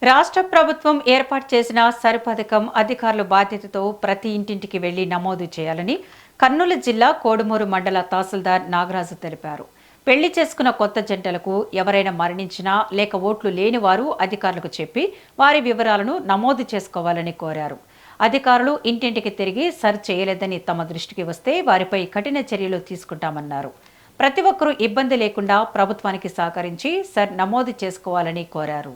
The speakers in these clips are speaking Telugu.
రాష్ట్ర ప్రభుత్వం ఏర్పాటు చేసిన సర్ పథకం అధికారుల బాధ్యతతో ప్రతి ఇంటింటికి వెళ్లి నమోదు చేయాలని కర్నూలు జిల్లా కోడుమూరు మండల తహసీల్దార్ నాగరాజు తెలిపారు. పెళ్లి చేసుకున్న కొత్త జంటలకు ఎవరైనా మరణించినా లేక ఓట్లు లేని వారు అధికారులకు చెప్పి వారి వివరాలను నమోదు చేసుకోవాలని కోరారు. అధికారులు ఇంటింటికి తిరిగి సర్ చేయలేదని తమ దృష్టికి వస్తే వారిపై కఠిన చర్యలు తీసుకుంటామన్నారు. ప్రతి ఒక్కరూ ఇబ్బంది లేకుండా ప్రభుత్వానికి సహకరించి సర్ నమోదు చేసుకోవాలని కోరారు.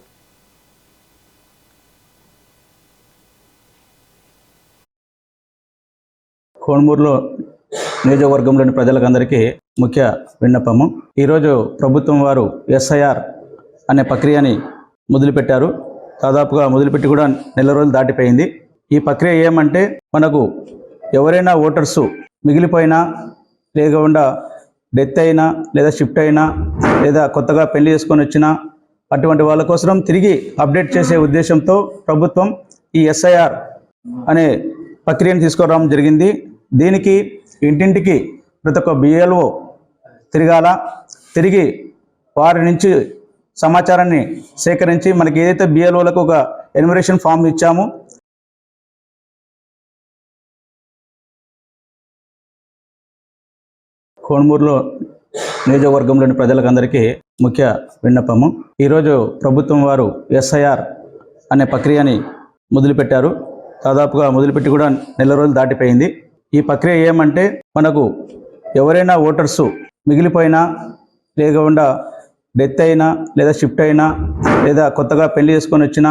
కోడుమూరులో నియోజకవర్గంలోని ప్రజలకందరికీ ముఖ్య విన్నపము. ఈరోజు ప్రభుత్వం వారు ఎస్ఐఆర్ అనే ప్రక్రియని మొదలుపెట్టారు. దాదాపుగా మొదలుపెట్టి కూడా నెల రోజులు దాటిపోయింది. ఈ ప్రక్రియ ఏమంటే, మనకు ఎవరైనా ఓటర్సు మిగిలిపోయినా, లేకుండా డెత్ అయినా, లేదా షిఫ్ట్ అయినా, లేదా కొత్తగా పెళ్లి చేసుకొని వచ్చినా అటువంటి వాళ్ళ కోసం తిరిగి అప్డేట్ చేసే ఉద్దేశంతో ప్రభుత్వం ఈ ఎస్ఐఆర్ అనే ప్రక్రియను తీసుకురావడం జరిగింది. దీనికి ఇంటింటికి ప్రతి ఒక్క బిఎల్ఓ తిరిగి వారి నుంచి సమాచారాన్ని సేకరించి మనకి ఏదైతే బిఎల్ఓలకు ఒక ఎన్యుమరేషన్ ఫామ్ ఇచ్చామో కోడుమూరులో నియోజకవర్గంలోని ప్రజలకందరికీ ముఖ్య విన్నపము. ఈరోజు ప్రభుత్వం వారు ఎస్ఐఆర్ అనే ప్రక్రియని మొదలుపెట్టారు. దాదాపుగా మొదలుపెట్టి కూడా నెల రోజులు దాటిపోయింది. ఈ ప్రక్రియ ఏమంటే, మనకు ఎవరైనా ఓటర్సు మిగిలిపోయినా, లేకుండా డెత్ అయినా, లేదా షిఫ్ట్ అయినా, లేదా కొత్తగా పెళ్లి చేసుకొని వచ్చినా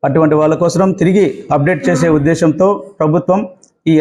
అటువంటి వాళ్ళ కోసం తిరిగి అప్డేట్ చేసే ఉద్దేశంతో ప్రభుత్వం ఈ